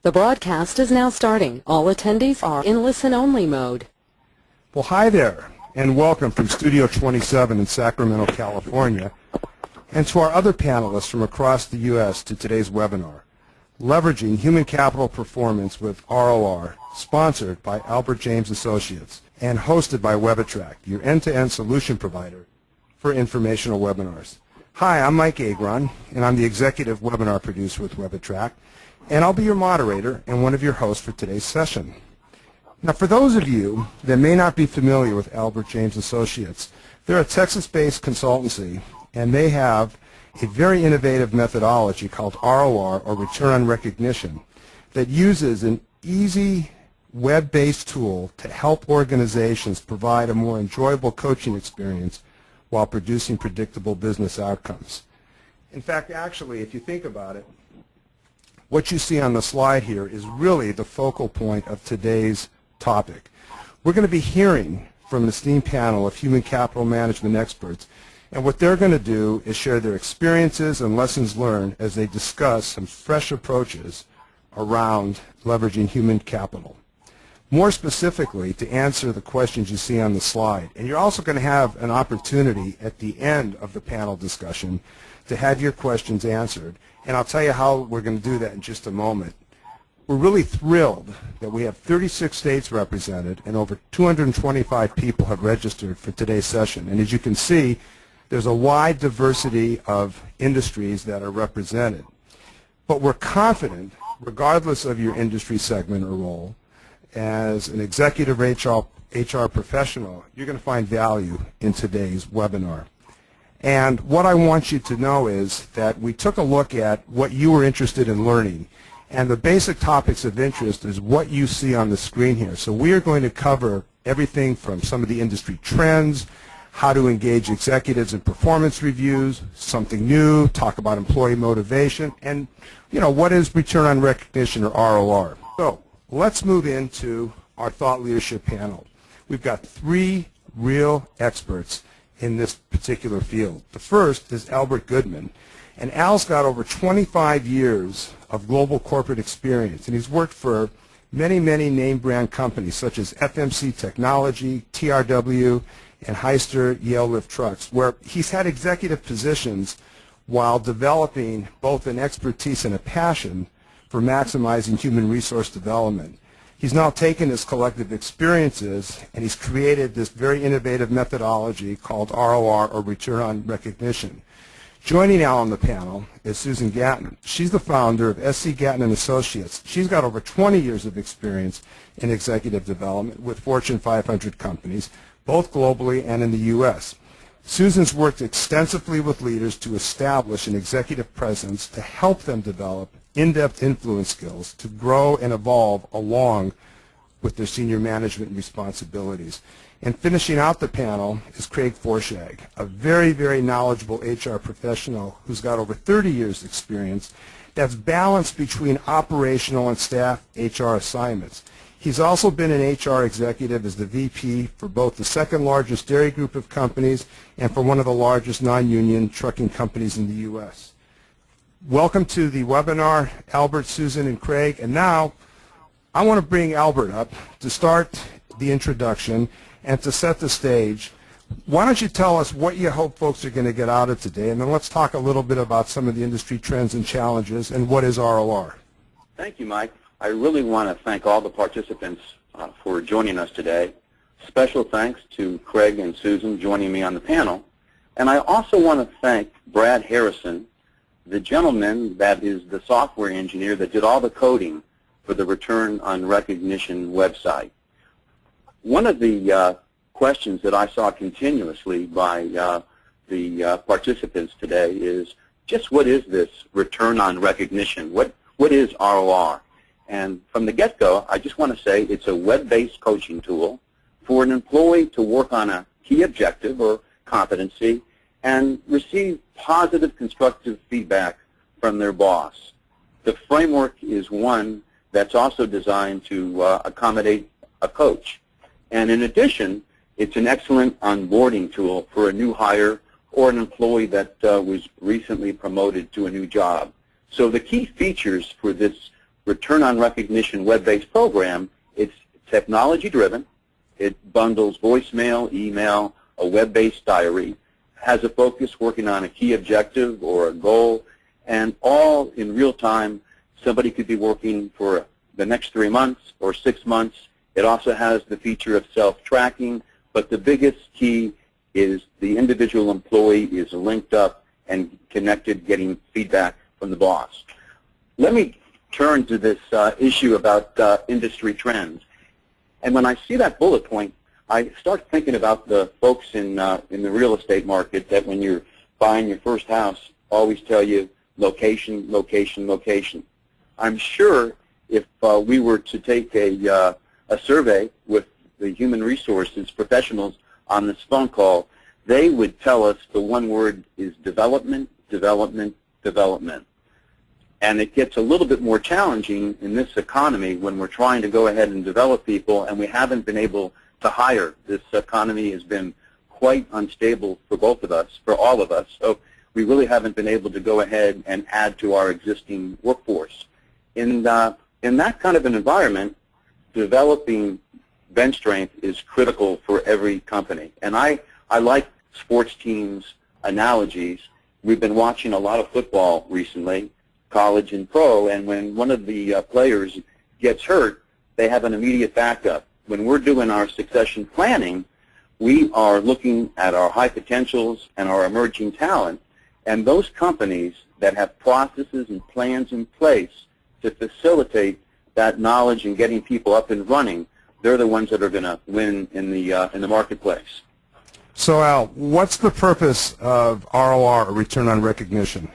The broadcast is now starting. All attendees are in listen-only mode. Well, hi there, and welcome from Studio 27 in Sacramento, California, and to our other panelists from across the U.S. to today's webinar, Leveraging Human Capital Performance with ROR, sponsored by Albert James Associates and hosted by WebAttract, your end-to-end solution provider for informational webinars. Hi, I'm Mike Agron, and I'm the executive webinar producer with WebAttract, and I'll be your moderator and one of your hosts for today's session. Now, for those of you that may not be familiar with Albert James Associates, they're a Texas-based consultancy, and they have a very innovative methodology called ROR, or Return on Recognition, that uses an easy web-based tool to help organizations provide a more enjoyable coaching experience while producing predictable business outcomes. In fact, actually, if you think about it, what you see on the slide here is really the focal point of today's topic. We're going to be hearing from an esteemed panel of human capital management experts, and what they're going to do is share their experiences and lessons learned as they discuss some fresh approaches around leveraging human capital. More specifically, to answer the questions you see on the slide, and you're also going to have an opportunity at the end of the panel discussion to have your questions answered, and I'll tell you how we're going to do that in just a moment. We're really thrilled that we have 36 states represented and over 225 people have registered for today's session. And as you can see, there's a wide diversity of industries that are represented. But we're confident, regardless of your industry segment or role, as an executive HR professional, you're going to find value in today's webinar. And what I want you to know is that we took a look at what you were interested in learning. And the basic topics of interest is what you see on the screen here. So we are going to cover everything from some of the industry trends, how to engage executives in performance reviews, something new, talk about employee motivation, and what is return on recognition, or ROR. So let's move into our thought leadership panel. We've got three real experts in this particular field. The first is Albert Goodman, and Al's got over 25 years of global corporate experience, and he's worked for many, many name brand companies such as FMC Technology, TRW, and Heister Yale Lift Trucks, where he's had executive positions while developing both an expertise and a passion for maximizing human resource development. He's now taken his collective experiences and he's created this very innovative methodology called ROR, or Return on Recognition. Joining Al on the panel is Susan Gatton. She's the founder of SC Gatton & Associates. She's got over 20 years of experience in executive development with Fortune 500 companies, both globally and in the U.S. Susan's worked extensively with leaders to establish an executive presence to help them develop in-depth influence skills to grow and evolve along with their senior management responsibilities. And finishing out the panel is Craig Forshag, a very, very knowledgeable HR professional who's got over 30 years' experience that's balanced between operational and staff HR assignments. He's also been an HR executive as the VP for both the second largest dairy group of companies and for one of the largest non-union trucking companies in the U.S. Welcome to the webinar, Albert, Susan, and Craig. And now I want to bring Albert up to start the introduction and to set the stage. Why don't you tell us what you hope folks are going to get out of today, and then let's talk a little bit about some of the industry trends and challenges and what is ROR. Thank you, Mike. I really want to thank all the participants for joining us today. Special thanks to Craig and Susan joining me on the panel. And I also want to thank Brad Harrison, the gentleman that is the software engineer that did all the coding for the Return on Recognition website. One of the questions that I saw continuously by the participants today is just what is this Return on Recognition? What is ROR? And from the get-go, I just want to say it's a web-based coaching tool for an employee to work on a key objective or competency and receive positive, constructive feedback from their boss. The framework is one that's also designed to accommodate a coach. And in addition, it's an excellent onboarding tool for a new hire or an employee that was recently promoted to a new job. So the key features for this return on recognition web-based program. It's technology-driven. It bundles voicemail, email, a web-based diary, has a focus working on a key objective or a goal, and all in real time. Somebody could be working for the next 3 months or 6 months. It also has the feature of self-tracking, but the biggest key is the individual employee is linked up and connected, getting feedback from the boss. Let me turn to this issue about industry trends. And when I see that bullet point, I start thinking about the folks in the real estate market that when you're buying your first house always tell you location, location, location. I'm sure if we were to take a survey with the human resources professionals on this phone call, they would tell us the one word is development, development, development. And it gets a little bit more challenging in this economy when we're trying to go ahead and develop people and we haven't been able to hire. This economy has been quite unstable for both of us, for all of us. So we really haven't been able to go ahead and add to our existing workforce. In that kind of an environment, developing bench strength is critical for every company. And I like sports teams analogies. We've been watching a lot of football recently, college and pro, and when one of the players gets hurt, they have an immediate backup. When we're doing our succession planning, we are looking at our high potentials and our emerging talent, and those companies that have processes and plans in place to facilitate that knowledge and getting people up and running, they're the ones that are going to win in the marketplace. So Al, what's the purpose of ROR, or return on recognition?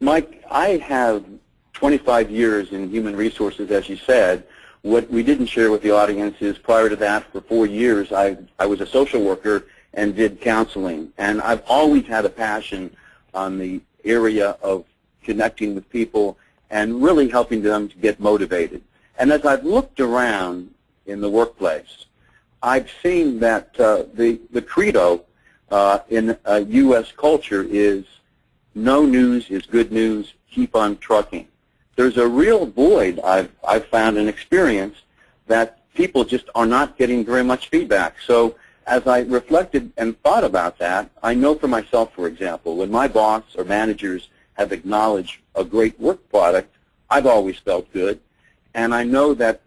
Mike, I have 25 years in human resources, as you said. What we didn't share with the audience is prior to that, for 4 years, I was a social worker and did counseling. And I've always had a passion on the area of connecting with people and really helping them to get motivated. And as I've looked around in the workplace, I've seen that the credo in U.S. culture is no news is good news, keep on trucking. There's a real void I've found and experienced that people just are not getting very much feedback. So as I reflected and thought about that, I know for myself, for example, when my boss or managers have acknowledged a great work product, I've always felt good. And I know that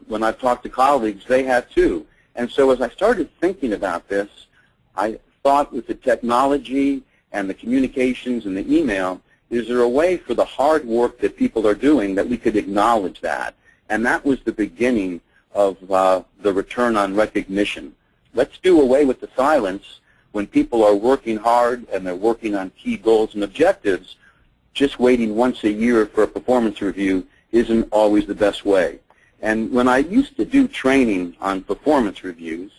when I've talked to colleagues, they have too. And so as I started thinking about this, I thought with the technology and the communications and the email, is there a way for the hard work that people are doing that we could acknowledge that? And that was the beginning of the return on recognition. Let's do away with the silence when people are working hard and they're working on key goals and objectives. Just waiting once a year for a performance review isn't always the best way. And when I used to do training on performance reviews,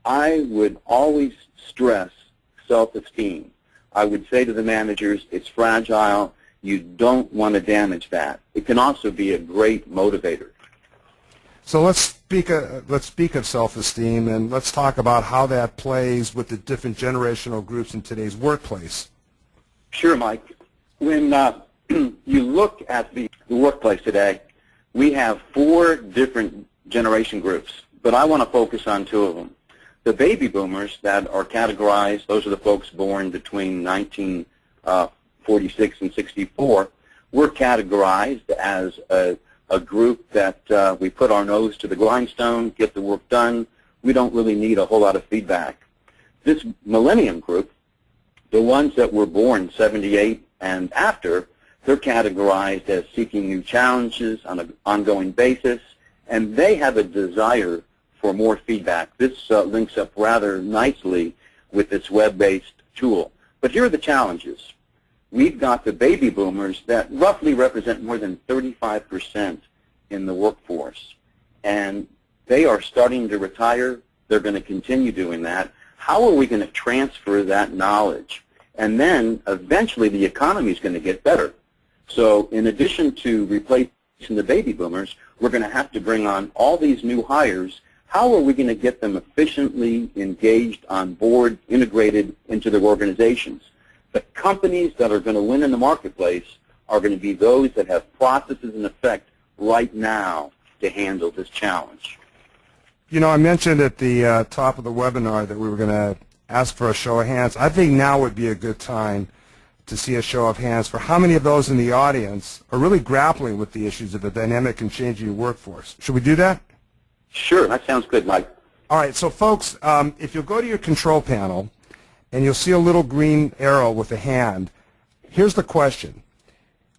I would always stress self-esteem. I would say to the managers, it's fragile. You don't want to damage that. It can also be a great motivator. So let's speak of self-esteem, and let's talk about how that plays with the different generational groups in today's workplace. Sure, Mike. When you look at the workplace today, we have 4 different generation groups, but I want to focus on 2 of them. The baby boomers that are categorized, those are the folks born between 1946 and 64, we're categorized as a group that we put our nose to the grindstone, get the work done. We don't really need a whole lot of feedback. This millennium group, the ones that were born 78 and after, they're categorized as seeking new challenges on an ongoing basis, and they have a desire for more feedback. This links up rather nicely with this web-based tool. But here are the challenges. We've got the baby boomers that roughly represent more than 35% in the workforce. And they are starting to retire. They're going to continue doing that. How are we going to transfer that knowledge? And then eventually the economy is going to get better. So in addition to replacing the baby boomers, we're going to have to bring on all these new hires. How are we going to get them efficiently engaged on board, integrated into their organizations? The companies that are going to win in the marketplace are going to be those that have processes in effect right now to handle this challenge. You know, I mentioned at the top of the webinar that we were going to ask for a show of hands. I think now would be a good time to see a show of hands for how many of those in the audience are really grappling with the issues of the dynamic and changing workforce. Should we do that? Sure, that sounds good, Mike. All right, so folks, if you'll go to your control panel and you'll see a little green arrow with a hand, here's the question.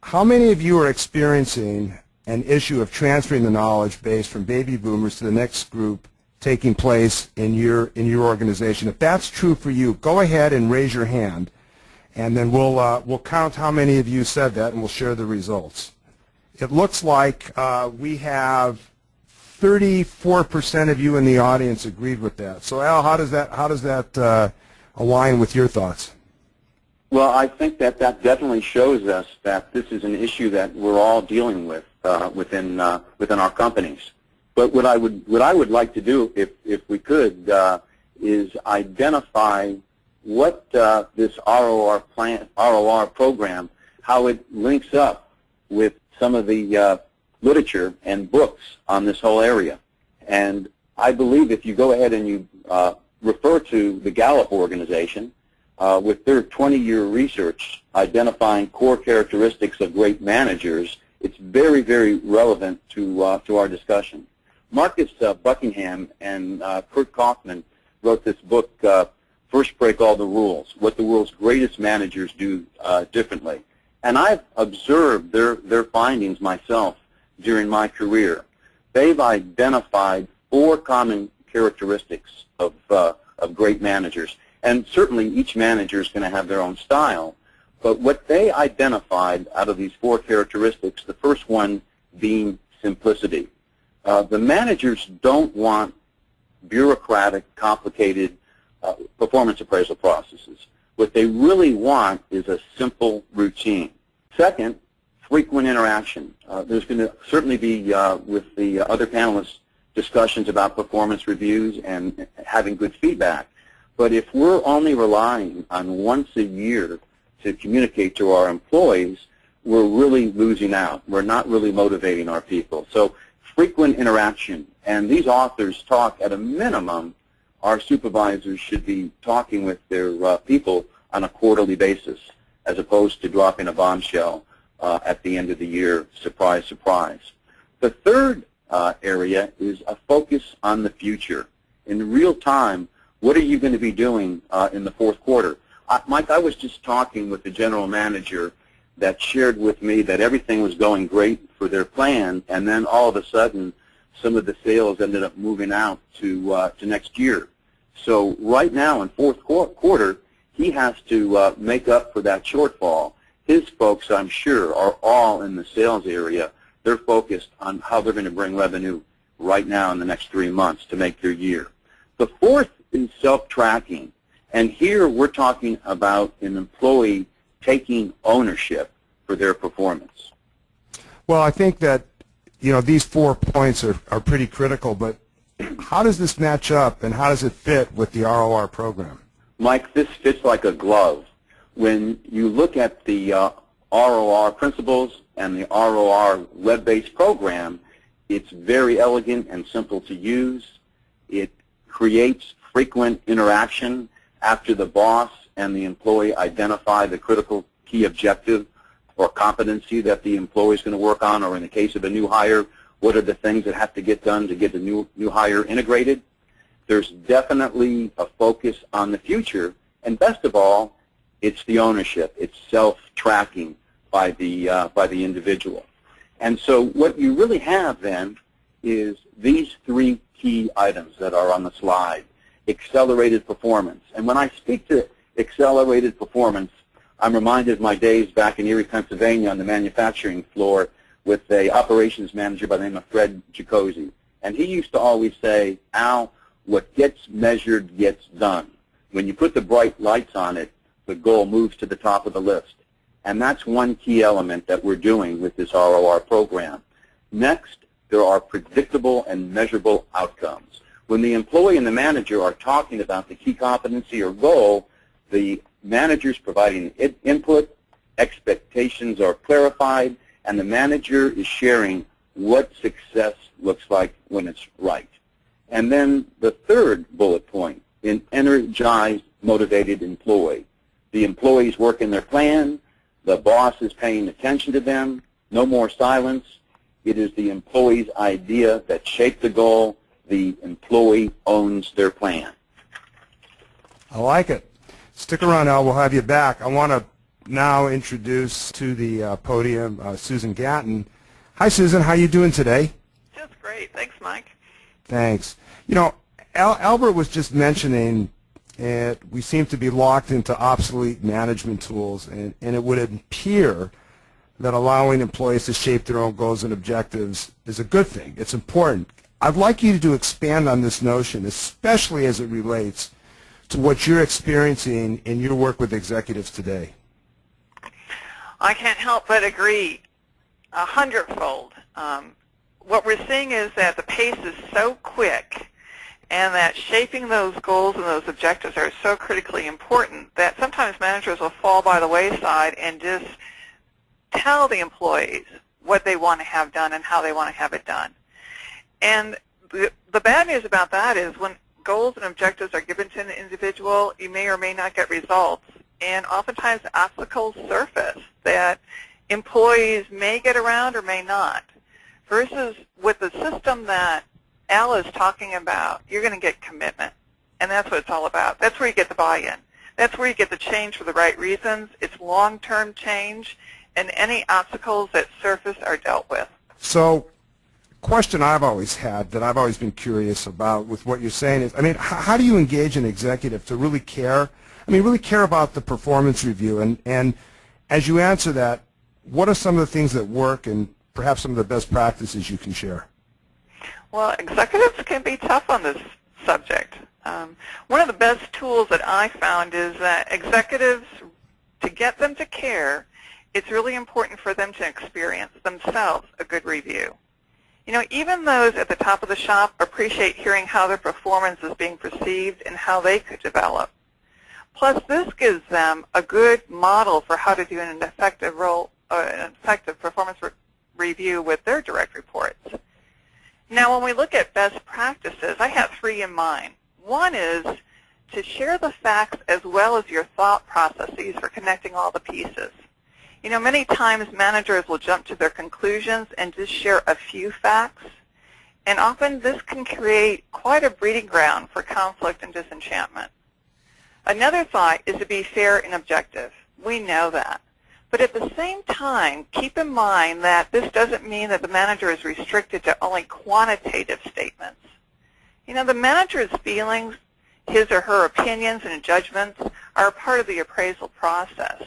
How many of you are experiencing an issue of transferring the knowledge base from baby boomers to the next group taking place in your organization? If that's true for you, go ahead and raise your hand, and then we'll count how many of you said that, and we'll share the results. It looks like we have 34% of you in the audience agreed with that. So Al, how does that align with your thoughts? Well, I think that definitely shows us that this is an issue that we're all dealing with within our companies. But what I would like to do, if we could, is identify what this ROR program, how it links up with some of the literature and books on this whole area. And I believe if you go ahead and you refer to the Gallup organization, with their 20-year research identifying core characteristics of great managers, it's very, very relevant to our discussion. Marcus Buckingham and Kurt Kaufman wrote this book, First Break All the Rules, What the World's Greatest Managers Do Differently. And I've observed their findings myself during my career. They've identified 4 common characteristics of great managers. And certainly each manager is going to have their own style. But what they identified out of these 4 characteristics, the first one being simplicity. The managers don't want bureaucratic, complicated performance appraisal processes. What they really want is a simple routine. Second, frequent interaction. There's going to certainly be, with the other panelists, discussions about performance reviews and having good feedback. But if we're only relying on once a year to communicate to our employees, we're really losing out. We're not really motivating our people. So frequent interaction. And these authors talk, at a minimum, our supervisors should be talking with their people on a quarterly basis, as opposed to dropping a bombshell at the end of the year, surprise, surprise. The third area is a focus on the future. In real time, what are you going to be doing in the fourth quarter? Mike, I was just talking with the general manager that shared with me that everything was going great for their plan, and then all of a sudden some of the sales ended up moving out to next year. So right now in fourth quarter, he has to make up for that shortfall. His folks, I'm sure, are all in the sales area. They're focused on how they're going to bring revenue right now in the next 3 months to make their year. The fourth is self-tracking. And here we're talking about an employee taking ownership for their performance. Well, I think that, these 4 points are pretty critical, but how does this match up and how does it fit with the ROR program? Mike, this fits like a glove. When you look at the ROR principles and the ROR web-based program, it's very elegant and simple to use. It creates frequent interaction after the boss and the employee identify the critical key objective or competency that the employee is going to work on, or in the case of a new hire, what are the things that have to get done to get the new hire integrated. There's definitely a focus on the future, and best of all, it's the ownership. It's self-tracking by the individual. And so what you really have then is these 3 key items that are on the slide. Accelerated performance. And when I speak to accelerated performance, I'm reminded of my days back in Erie, Pennsylvania on the manufacturing floor with a operations manager by the name of Fred Jacosi. And he used to always say, Al, what gets measured gets done. When you put the bright lights on it, the goal moves to the top of the list. And that's one key element that we're doing with this ROR program. Next, there are predictable and measurable outcomes. When the employee and the manager are talking about the key competency or goal, the manager's providing input, expectations are clarified, and the manager is sharing what success looks like when it's right. And then the third bullet point, an energized, motivated employee. The employees work in their plan, the boss is paying attention to them, no more silence. It is the employee's idea that shaped the goal. The employee owns their plan. I like it. Stick around, Al. We'll have you back. I want to now introduce to the podium Susan Gatton. Hi, Susan. How you doing today? Just great. Thanks, Mike. Thanks. You know, Albert was just mentioning we seem to be locked into obsolete management tools, and it would appear that allowing employees to shape their own goals and objectives is a good thing. It's important. I'd like you to expand on this notion, especially as it relates to what you're experiencing in your work with executives today. I can't help but agree 100-fold. What we're seeing is that the pace is so quick and that shaping those goals and those objectives are so critically important that sometimes managers will fall by the wayside and just tell the employees what they want to have done and how they want to have it done. And the bad news about that is when goals and objectives are given to an individual, you may or may not get results. And oftentimes obstacles surface that employees may get around or may not. Versus with the system that Al is talking about, you're going to get commitment. And that's what it's all about. That's where you get the buy-in. That's where you get the change for the right reasons. It's long-term change, and any obstacles that surface are dealt with. So, question I've always had that I've always been curious about with what you're saying is, I mean, how do you engage an executive to really care? I mean, really care about the performance review, and as you answer that, what are some of the things that work and perhaps some of the best practices you can share? Well, executives can be tough on this subject. One of the best tools that I found is that executives, to get them to care, it's really important for them to experience themselves a good review. You know, even those at the top of the shop appreciate hearing how their performance is being perceived and how they could develop. Plus, this gives them a good model for how to do an effective performance review with their direct reports. Now, when we look at best practices, I have 3 in mind. One is to share the facts as well as your thought processes for connecting all the pieces. You know, many times managers will jump to their conclusions and just share a few facts, and often this can create quite a breeding ground for conflict and disenchantment. Another thought is to be fair and objective. We know that. But at the same time, keep in mind that this doesn't mean that the manager is restricted to only quantitative statements. You know, the manager's feelings, his or her opinions and judgments are a part of the appraisal process.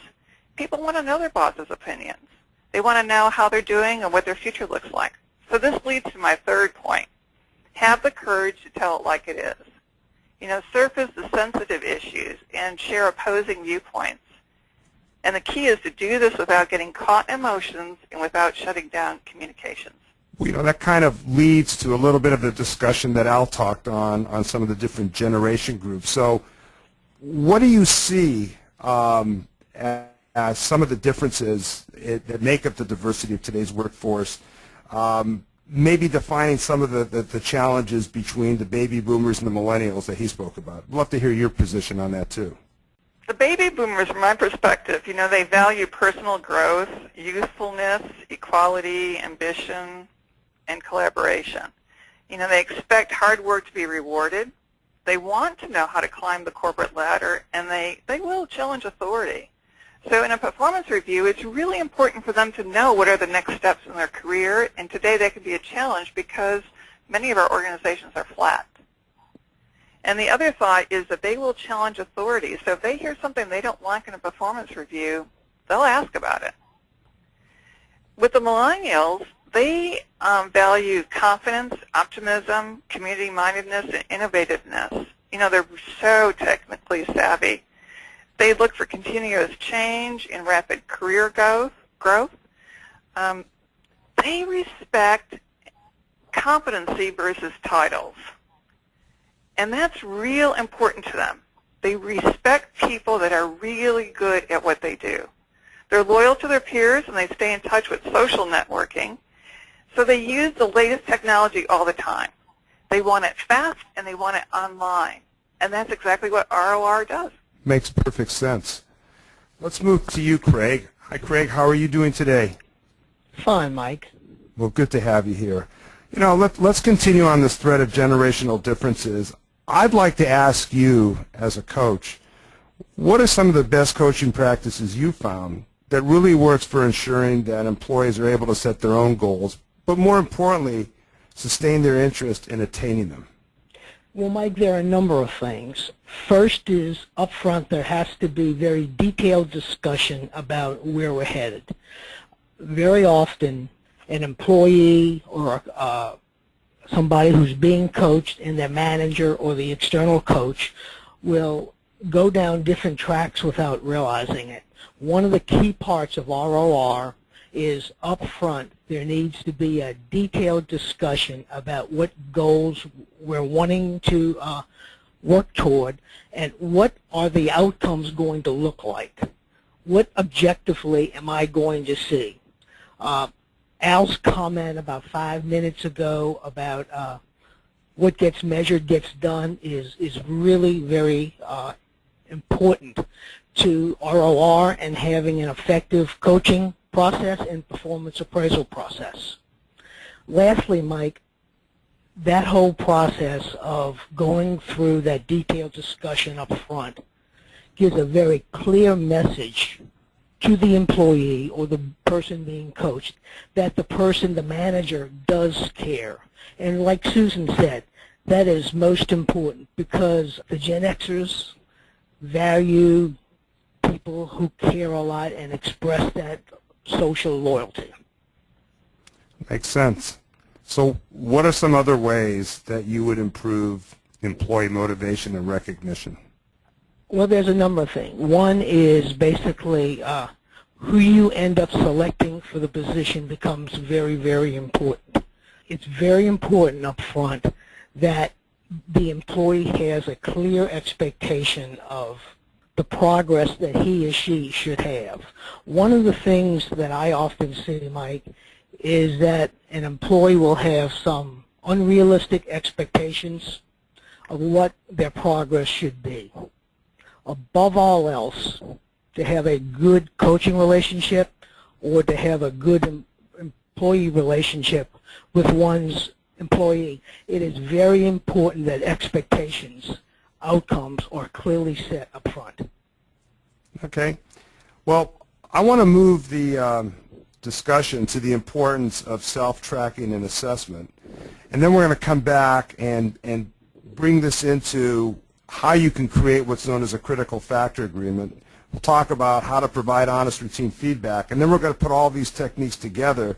People want to know their boss's opinions. They want to know how they're doing and what their future looks like. So this leads to my 3rd point. Have the courage to tell it like it is. You know, surface the sensitive issues and share opposing viewpoints. And the key is to do this without getting caught in emotions and without shutting down communications. Well, you know, that kind of leads to a little bit of the discussion that Al talked on some of the different generation groups. So what do you see as some of the differences that make up the diversity of today's workforce, maybe defining some of the challenges between the baby boomers and the millennials that he spoke about? I'd love to hear your position on that, too. The baby boomers, from my perspective, you know, they value personal growth, youthfulness, equality, ambition, and collaboration. You know, they expect hard work to be rewarded. They want to know how to climb the corporate ladder, and they will challenge authority. So in a performance review, it's really important for them to know what are the next steps in their career, and today that can be a challenge because many of our organizations are flat. And the other thought is that they will challenge authority. So if they hear something they don't like in a performance review, they'll ask about it. With the millennials, they value confidence, optimism, community-mindedness, and innovativeness. You know, they're so technically savvy. They look for continuous change and rapid career growth. They respect competency versus titles. And that's real important to them. They respect people that are really good at what they do. They're loyal to their peers, and they stay in touch with social networking. So they use the latest technology all the time. They want it fast, and they want it online. And that's exactly what ROR does. Makes perfect sense. Let's move to you, Craig. Hi, Craig. How are you doing today? Fine, Mike. Well, good to have you here. You know, let's continue on this thread of generational differences. I'd like to ask you, as a coach, what are some of the best coaching practices you found that really works for ensuring that employees are able to set their own goals, but more importantly, sustain their interest in attaining them? Well, Mike, there are a number of things. First is, up front, there has to be very detailed discussion about where we're headed. Very often, an employee or somebody who's being coached and their manager or the external coach will go down different tracks without realizing it. One of the key parts of ROR is up front there needs to be a detailed discussion about what goals we're wanting to work toward and what are the outcomes going to look like. What objectively am I going to see? Al's comment about 5 minutes ago about what gets measured gets done is really very important to ROR and having an effective coaching process and performance appraisal process. Lastly, Mike, that whole process of going through that detailed discussion up front gives a very clear message to the employee or the person being coached that the person, the manager, does care. And like Susan said, that is most important because the Gen Xers value people who care a lot and express that social loyalty. Makes sense. So what are some other ways that you would improve employee motivation and recognition? Well, there's a number of things. One is basically who you end up selecting for the position becomes very, very important. It's very important up front that the employee has a clear expectation of the progress that he or she should have. One of the things that I often see, Mike, is that an employee will have some unrealistic expectations of what their progress should be. Above all else, to have a good coaching relationship or to have a good employee relationship with one's employee, it is very important that expectations, outcomes are clearly set up front. Okay. Well, I want to move the discussion to the importance of self-tracking and assessment. And then we're going to come back and bring this into how you can create what's known as a critical factor agreement. We'll talk about how to provide honest routine feedback. And then we're going to put all these techniques together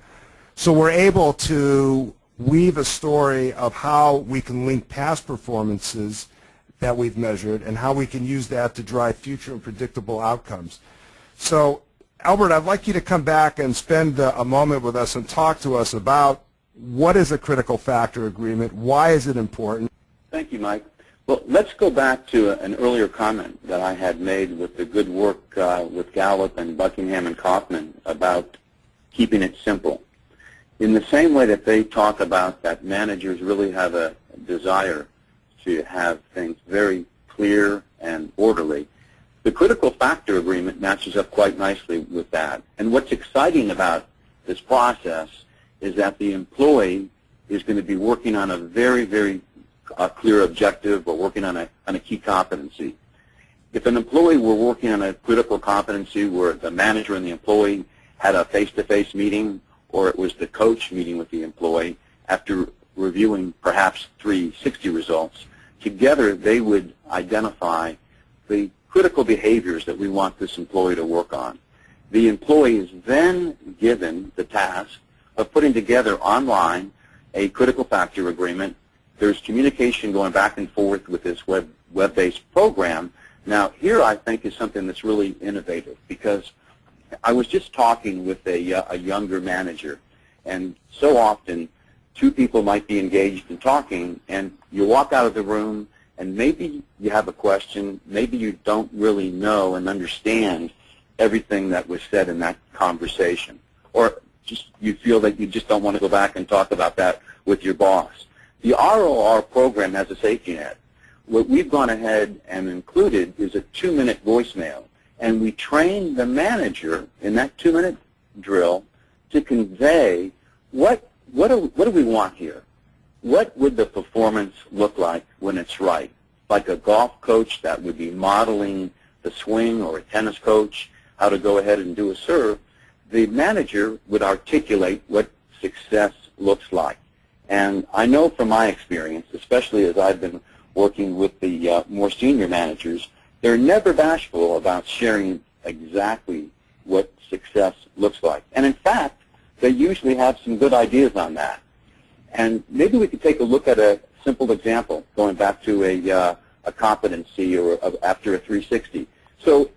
so we're able to weave a story of how we can link past performances that we've measured and how we can use that to drive future and predictable outcomes. So, Albert, I'd like you to come back and spend a moment with us and talk to us about what is a critical factor agreement, why is it important? Thank you, Mike. Well, let's go back to an earlier comment that I had made with the good work with Gallup and Buckingham and Kaufman about keeping it simple. In the same way that they talk about that managers really have a desire to have things very clear and orderly, the critical factor agreement matches up quite nicely with that. And what's exciting about this process is that the employee is going to be working on a very, very clear objective or working on a key competency. If an employee were working on a critical competency where the manager and the employee had a face-to-face meeting, or it was the coach meeting with the employee after reviewing perhaps 360 results, together they would identify the critical behaviors that we want this employee to work on. The employee is then given the task of putting together online a critical factor agreement. There's communication going back and forth with this web-based program. Now, here I think is something that's really innovative because I was just talking with a younger manager, and so often two people might be engaged in talking, and you walk out of the room, and maybe you have a question, maybe you don't really know and understand everything that was said in that conversation, or just you feel that you just don't want to go back and talk about that with your boss. The ROR program has a safety net. What we've gone ahead and included is a 2-minute voicemail, and we train the manager in that 2-minute drill to convey what do we want here? What would the performance look like when it's right? Like a golf coach that would be modeling the swing, or a tennis coach how to go ahead and do a serve, the manager would articulate what success looks like. And I know from my experience, especially as I've been working with the more senior managers, they're never bashful about sharing exactly what success looks like. And in fact, they usually have some good ideas on that. And maybe we could take a look at a simple example, going back to a competency or after a 360. So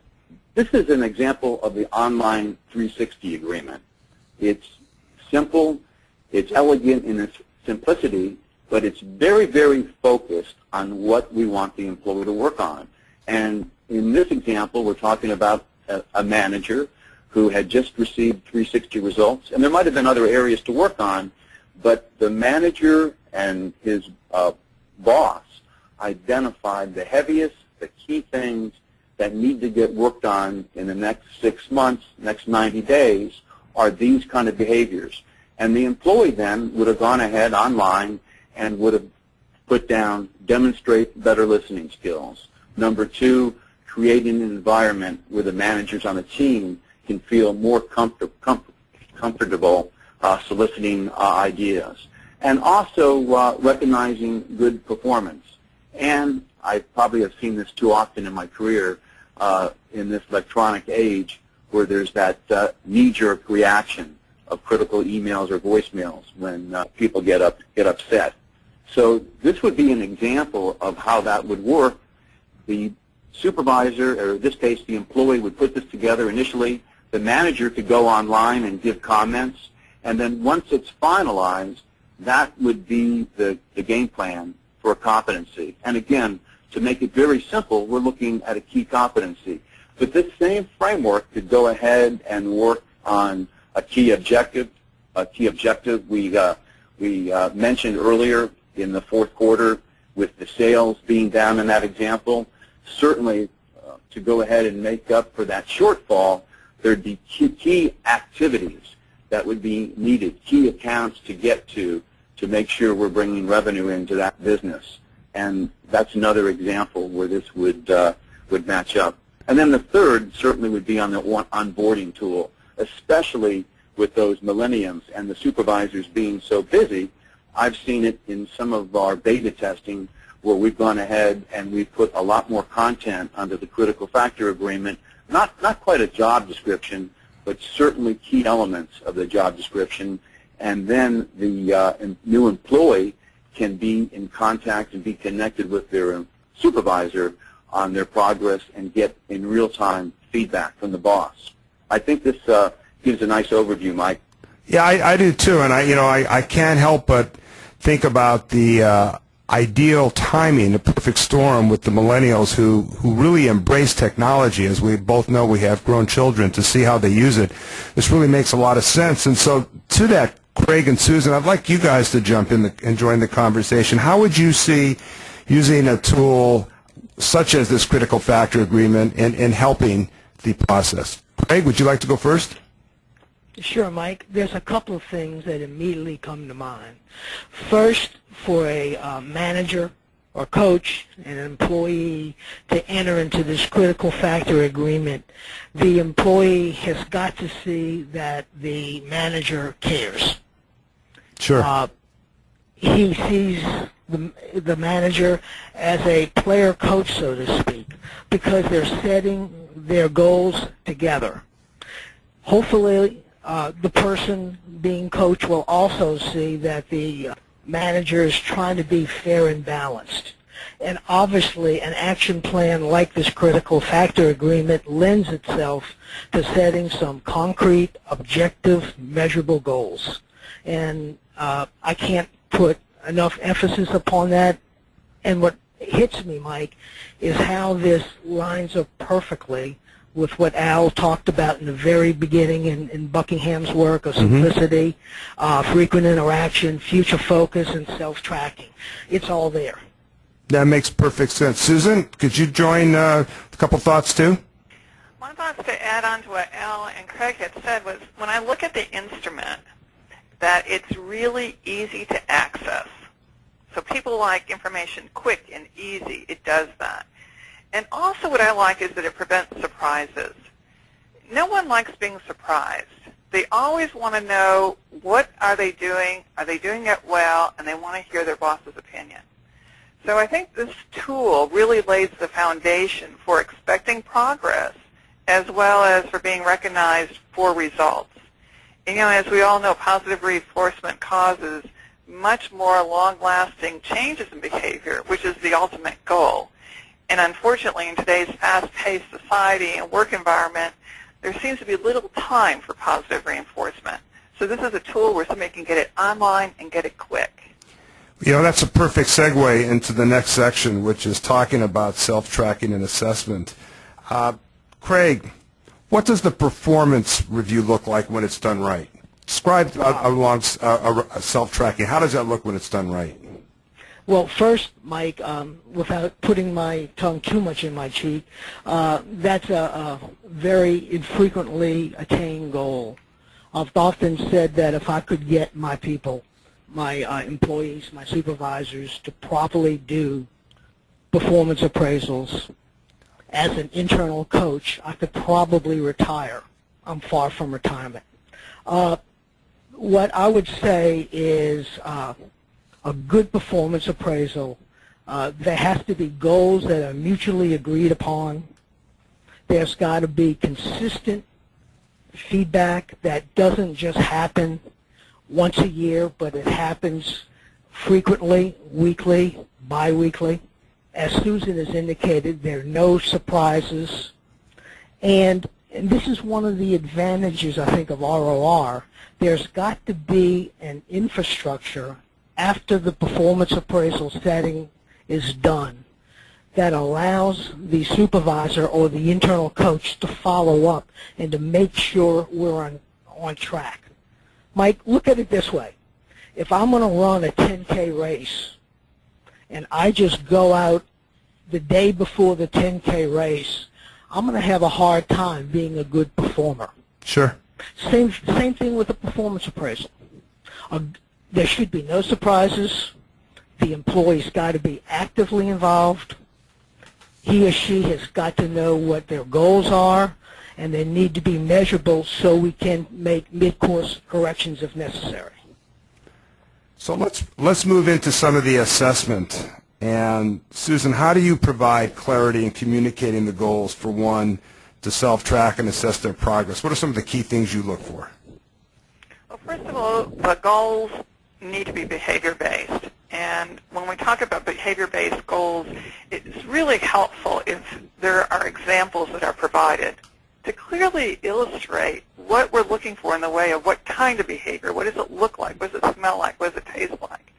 this is an example of the online 360 agreement. It's simple, it's elegant in its simplicity, but it's very, very focused on what we want the employee to work on. And in this example, we're talking about a manager who had just received 360 results, and there might have been other areas to work on, but the manager and his boss identified the heaviest, the key things that need to get worked on in the next 6 months, next 90 days, are these kind of behaviors. And the employee then would have gone ahead online and would have put down, demonstrate better listening skills. Number 2, creating an environment where the managers on the team can feel more comfortable soliciting ideas. And also recognizing good performance. And I probably have seen this too often in my career in this electronic age, where there's that knee-jerk reaction of critical emails or voicemails when people get upset. So this would be an example of how that would work. The supervisor, or in this case the employee, would put this together initially. The manager could go online and give comments, and then once it's finalized, that would be the game plan for a competency. And again, to make it very simple, we're looking at a key competency. But this same framework could go ahead and work on a key objective. We mentioned earlier in the fourth quarter with the sales being down in that example. Certainly, to go ahead and make up for that shortfall, there'd be key activities that would be needed, key accounts to get to make sure we're bringing revenue into that business. And that's another example where this would match up. And then the third certainly would be on the onboarding tool, especially with those millenniums and the supervisors being so busy. I've seen it in some of our beta testing where we've gone ahead and we've put a lot more content under the critical factor agreement, not quite a job description, but certainly key elements of the job description. And then the new employee can be in contact and be connected with their supervisor on their progress and get in real-time feedback from the boss. I think this gives a nice overview, Mike. Yeah, I do too, and I can't help but think about the ideal timing, the perfect storm with the millennials who really embrace technology. As we both know, we have grown children, to see how they use it. This really makes a lot of sense. And so to that, Craig and Susan, I'd like you guys to jump in and join the conversation. How would you see using a tool such as this critical factor agreement in helping the process? Craig, would you like to go first? Sure, Mike. There's a couple of things that immediately come to mind. First, for a manager or coach and an employee to enter into this critical factor agreement, the employee has got to see that the manager cares. Sure. He sees the manager as a player coach, so to speak, because they're setting their goals together. Hopefully, the person being coached will also see that the manager is trying to be fair and balanced. And obviously, an action plan like this critical factor agreement lends itself to setting some concrete, objective, measurable goals. And I can't put enough emphasis upon that. And what hits me, Mike, is how this lines up perfectly with what Al talked about in the very beginning in Buckingham's work of simplicity, frequent interaction, future focus, and self-tracking. It's all there. That makes perfect sense. Susan, could you join a couple thoughts too? One thought to add on to what Al and Craig had said was, when I look at the instrument, that it's really easy to access. So people like information quick and easy. It does that. And also what I like is that it prevents surprises. No one likes being surprised. They always want to know, what are they doing it well, and they want to hear their boss's opinion. So I think this tool really lays the foundation for expecting progress as well as for being recognized for results. And, as we all know, positive reinforcement causes much more long-lasting changes in behavior, which is the ultimate goal. And unfortunately, in today's fast-paced society and work environment, there seems to be little time for positive reinforcement. So this is a tool where somebody can get it online and get it quick. That's a perfect segue into the next section, which is talking about self-tracking and assessment. Craig, what does the performance review look like when it's done right? Describe along self-tracking. How does that look when it's done right? Well, first, Mike, without putting my tongue too much in my cheek, that's a very infrequently attained goal. I've often said that if I could get my people, my employees, my supervisors, to properly do performance appraisals as an internal coach, I could probably retire. I'm far from retirement. What I would say is a good performance appraisal, there has to be goals that are mutually agreed upon. There's got to be consistent feedback that doesn't just happen once a year, but it happens frequently, weekly, bi-weekly. As Susan has indicated, there are no surprises. And this is one of the advantages, I think, of ROR. There's got to be an infrastructure after the performance appraisal setting is done that allows the supervisor or the internal coach to follow up and to make sure we're on track. Mike, look at it this way. If I'm going to run a 10K race and I just go out the day before the 10K race, I'm going to have a hard time being a good performer. Sure. Same thing with the performance appraisal. There should be no surprises. The employee's got to be actively involved. He or she has got to know what their goals are, and they need to be measurable so we can make mid-course corrections if necessary. So let's move into some of the assessment. And Susan, how do you provide clarity in communicating the goals for one to self-track and assess their progress? What are some of the key things you look for? Well, first of all, the goals need to be behavior-based. And when we talk about behavior-based goals, it's really helpful if there are examples that are provided to clearly illustrate what we're looking for in the way of what kind of behavior, what does it look like, what does it smell like, what does it taste like.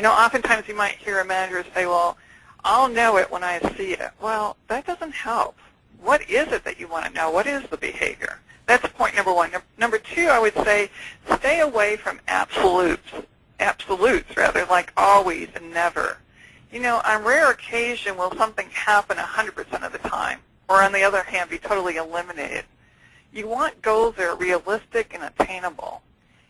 Oftentimes you might hear a manager say, well, I'll know it when I see it. Well, that doesn't help. What is it that you want to know? What is the behavior? That's point number one. Number two, I would say stay away from absolutes rather, like always and never. On rare occasion will something happen 100% of the time, or on the other hand, be totally eliminated. You want goals that are realistic and attainable.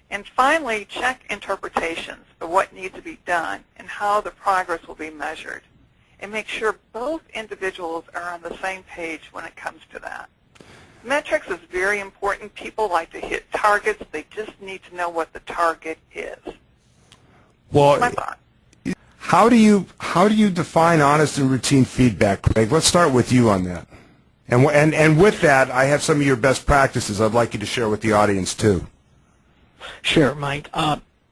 And finally, check interpretations of what needs to be done and how the progress will be measured. And make sure both individuals are on the same page when it comes to that. Metrics is very important. People like to hit targets. They just need to know what the target is. Well, that's my thought. How do you define honest and routine feedback, Craig? Let's start with you on that. And with that, I have some of your best practices I'd like you to share with the audience too. Sure, Mike.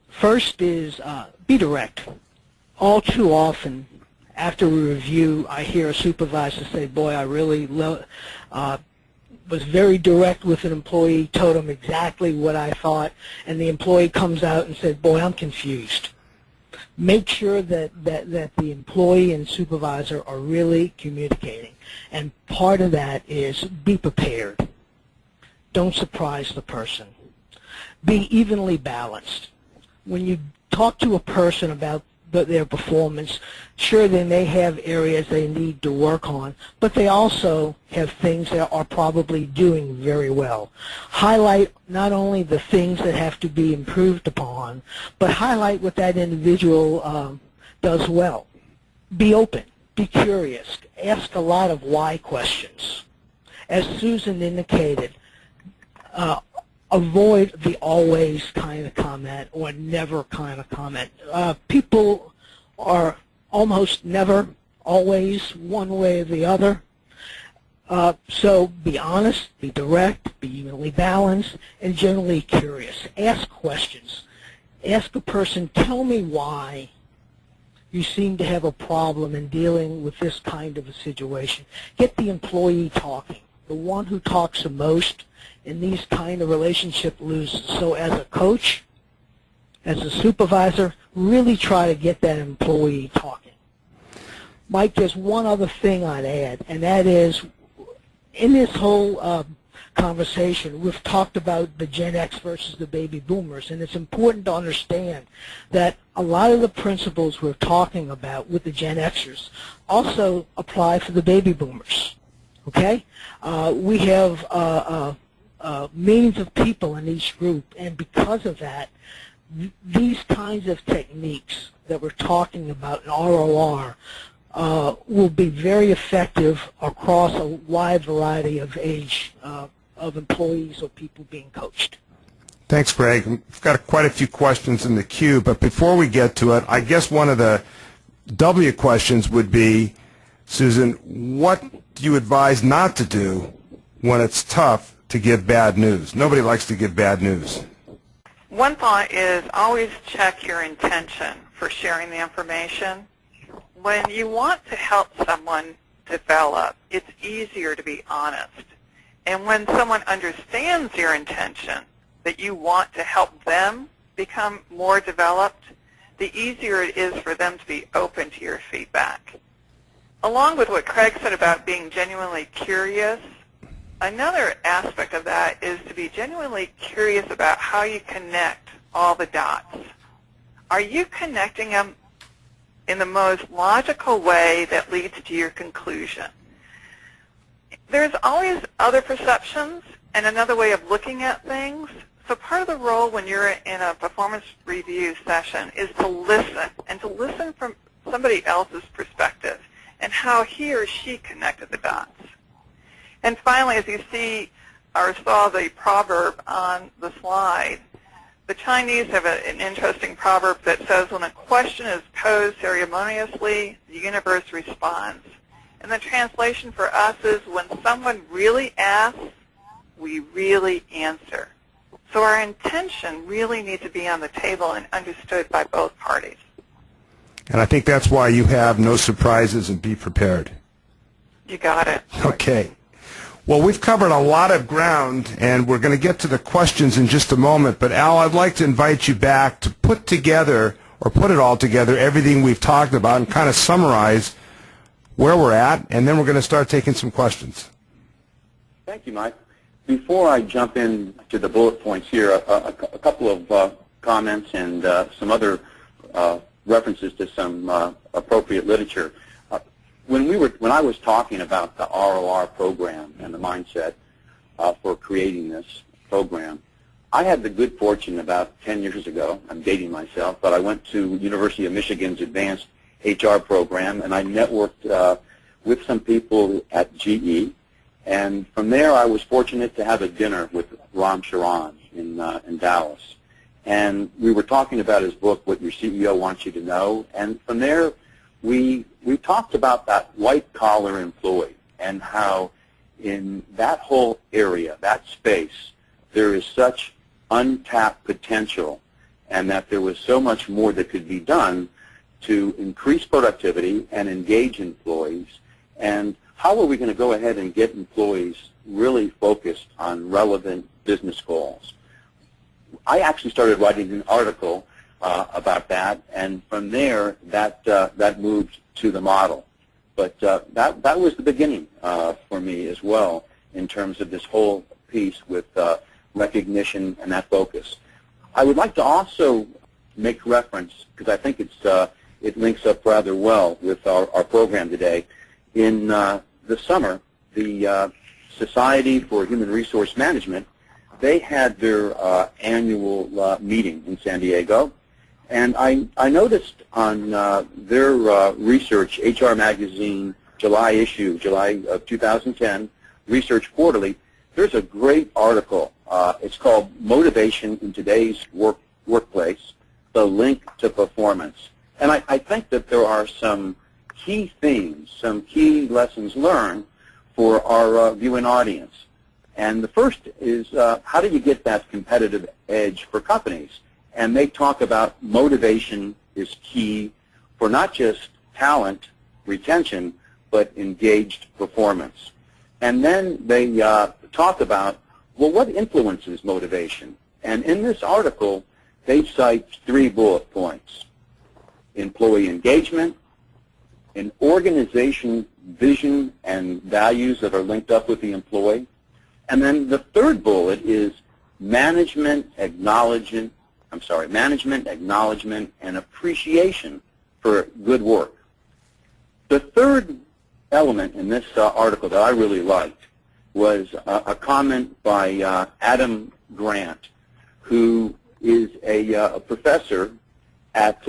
First is be direct. All too often, after a review, I hear a supervisor say, boy, I really was very direct with an employee, told him exactly what I thought, and the employee comes out and said, boy, I'm confused. Make sure that the employee and supervisor are really communicating. And part of that is be prepared. Don't surprise the person. Be evenly balanced. When you talk to a person about their performance, sure, they may have areas they need to work on, but they also have things that are probably doing very well. Highlight not only the things that have to be improved upon, but highlight what that individual does well. Be open. Be curious. Ask a lot of why questions. As Susan indicated, avoid the always kind of comment or never kind of comment. People are almost never always one way or the other. So be honest, be direct, be evenly balanced, and generally curious. Ask questions. Ask a person, tell me why you seem to have a problem in dealing with this kind of a situation. Get the employee talking. The one who talks the most in these kind of relationship loses. So as a coach, as a supervisor, really try to get that employee talking. Mike, there's one other thing I'd add, and that is, in this whole conversation, we've talked about the Gen X versus the baby boomers, and it's important to understand that a lot of the principles we're talking about with the Gen Xers also apply for the baby boomers. Okay? We have millions of people in each group, and because of that, these kinds of techniques that we're talking about in ROR will be very effective across a wide variety of age of employees or people being coached. Thanks, Greg. We've got quite a few questions in the queue, but before we get to it, I guess one of the W questions would be, Susan, what do you advise not to do when it's tough to give bad news? Nobody likes to give bad news. One thought is always check your intention for sharing the information. When you want to help someone develop, it's easier to be honest. And when someone understands your intention, that you want to help them become more developed, the easier it is for them to be open to your feedback. Along with what Craig said about being genuinely curious, another aspect of that is to be genuinely curious about how you connect all the dots. Are you connecting them in the most logical way that leads to your conclusion? There's always other perceptions and another way of looking at things. So part of the role when you're in a performance review session is to listen, and to listen from somebody else's perspective and how he or she connected the dots. And finally, as you see or saw the proverb on the slide, the Chinese have an interesting proverb that says, when a question is posed ceremoniously, the universe responds. And the translation for us is, when someone really asks, we really answer. So our intention really needs to be on the table and understood by both parties. And I think that's why you have no surprises and be prepared. You got it. Okay. Well, we've covered a lot of ground, and we're going to get to the questions in just a moment. But, Al, I'd like to invite you back to put together, or put it all together, everything we've talked about and kind of summarize where we're at, and then we're going to start taking some questions. Thank you, Mike. Before I jump into the bullet points here, a couple of comments and some other references to some appropriate literature. When I was talking about the ROR program and the mindset for creating this program, I had the good fortune about 10 years ago, I'm dating myself, but I went to University of Michigan's advanced HR program, and I networked with some people at GE. And from there, I was fortunate to have a dinner with Ram Charan in Dallas. And we were talking about his book, What Your CEO Wants You to Know. And from there, we talked about that white-collar employee and how in that whole area, that space, there is such untapped potential, and that there was so much more that could be done to increase productivity and engage employees. And how are we going to go ahead and get employees really focused on relevant business goals? I actually started writing an article about that, and from there, that moved to the model. But that was the beginning for me as well in terms of this whole piece with recognition and that focus. I would like to also make reference, because I think it links up rather well with our program today. In the summer, the Society for Human Resource Management, they had their annual meeting in San Diego, and I noticed on their research, HR Magazine, July issue, July of 2010, Research Quarterly, there's a great article. It's called Motivation in Today's Workplace, the Link to Performance. And I think that there are some key themes, some key lessons learned for our viewing audience. And the first is how do you get that competitive edge for companies? And they talk about motivation is key for not just talent retention, but engaged performance. And then they talk about, well, what influences motivation? And in this article, they cite 3 bullet points: employee engagement, an organization vision and values that are linked up with the employee, and then the third bullet is management acknowledgement and appreciation for good work. The third element in this article that I really liked was a comment by Adam Grant, who is a professor at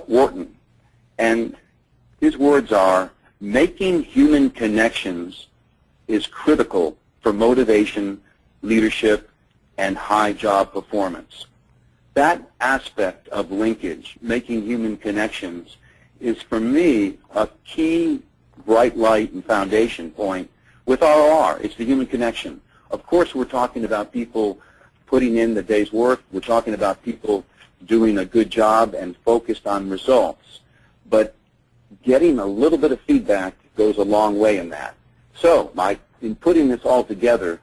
Wharton. And his words are, making human connections is critical for motivation, leadership, and high job performance. That aspect of linkage, making human connections, is for me a key bright light and foundation point with ROR. It's the human connection. Of course, we're talking about people putting in the day's work. We're talking about people doing a good job and focused on results. But getting a little bit of feedback goes a long way in that. So, Mike, in putting this all together,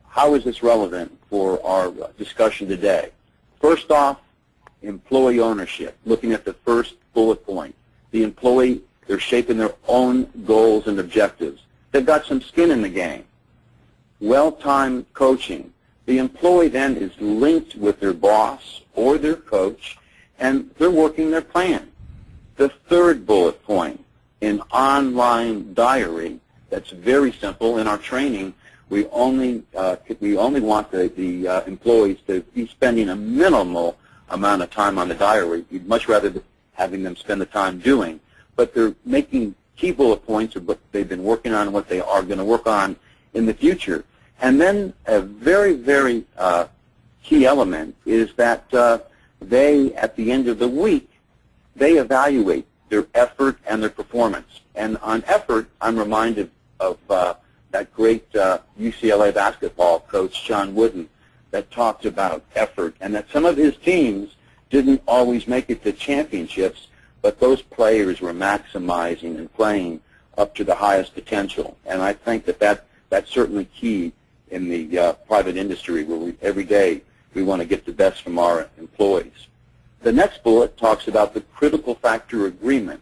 how is this relevant for our discussion today? First off, employee ownership, looking at the first bullet point. The employee, they're shaping their own goals and objectives. They've got some skin in the game. Well-timed coaching. The employee then is linked with their boss or their coach, and they're working their plan. The third bullet point, an online diary. That's very simple. In our training, we only want the employees to be spending a minimal amount of time on the diary. We'd much rather having them spend the time doing. But they're making key bullet points of what they've been working on and what they are going to work on in the future. And then a very, very key element is that they, at the end of the week, they evaluate their effort and their performance. And on effort, I'm reminded of that great UCLA basketball coach, John Wooden, that talked about effort and that some of his teams didn't always make it to championships, but those players were maximizing and playing up to the highest potential. And I think that that's certainly key in the private industry, where every day we want to get the best from our employees. The next bullet talks about the critical factor agreement.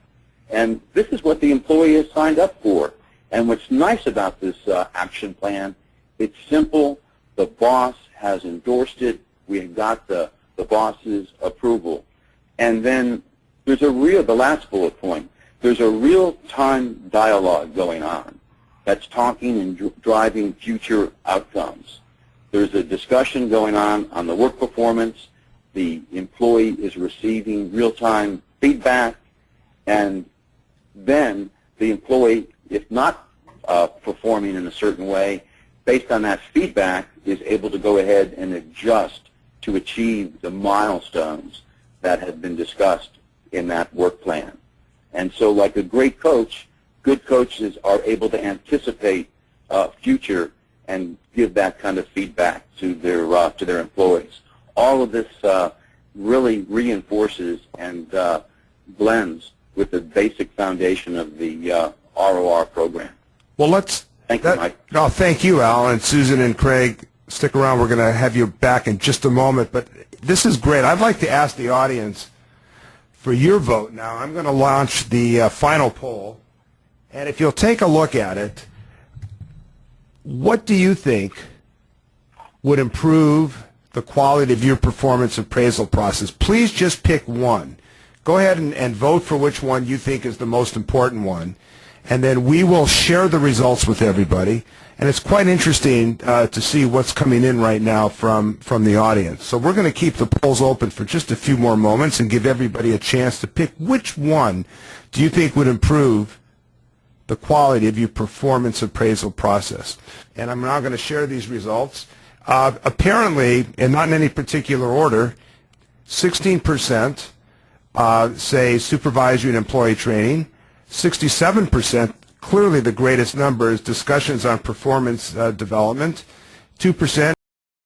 And this is what the employee has signed up for. And what's nice about this action plan, it's simple. The boss has endorsed it. We have got the boss's approval. And then there's the last bullet point, there's a real-time dialogue going on that's talking and driving future outcomes. There's a discussion going on the work performance. The employee is receiving real-time feedback, and then the employee, if not performing in a certain way, based on that feedback, is able to go ahead and adjust to achieve the milestones that have been discussed in that work plan. And so, like a great coach, good coaches are able to anticipate future and give that kind of feedback to their employees. All of this really reinforces and blends with the basic foundation of the ROR program. Well, Thank you, Mike. No, thank you, Al, and Susan and Craig. Stick around. We're going to have you back in just a moment. But this is great. I'd like to ask the audience for your vote now. I'm going to launch the final poll, and if you'll take a look at it, what do you think would improve the quality of your performance appraisal process? Please just pick one. Go ahead and vote for which one you think is the most important one, and then we will share the results with everybody. And it's quite interesting to see what's coming in right now from the audience. So we're going to keep the polls open for just a few more moments and give everybody a chance to pick which one do you think would improve the quality of your performance appraisal process. And I'm now going to share these results. Apparently, and not in any particular order, 16% say supervisory and employee training, 67%, clearly the greatest number, is discussions on performance development, 2%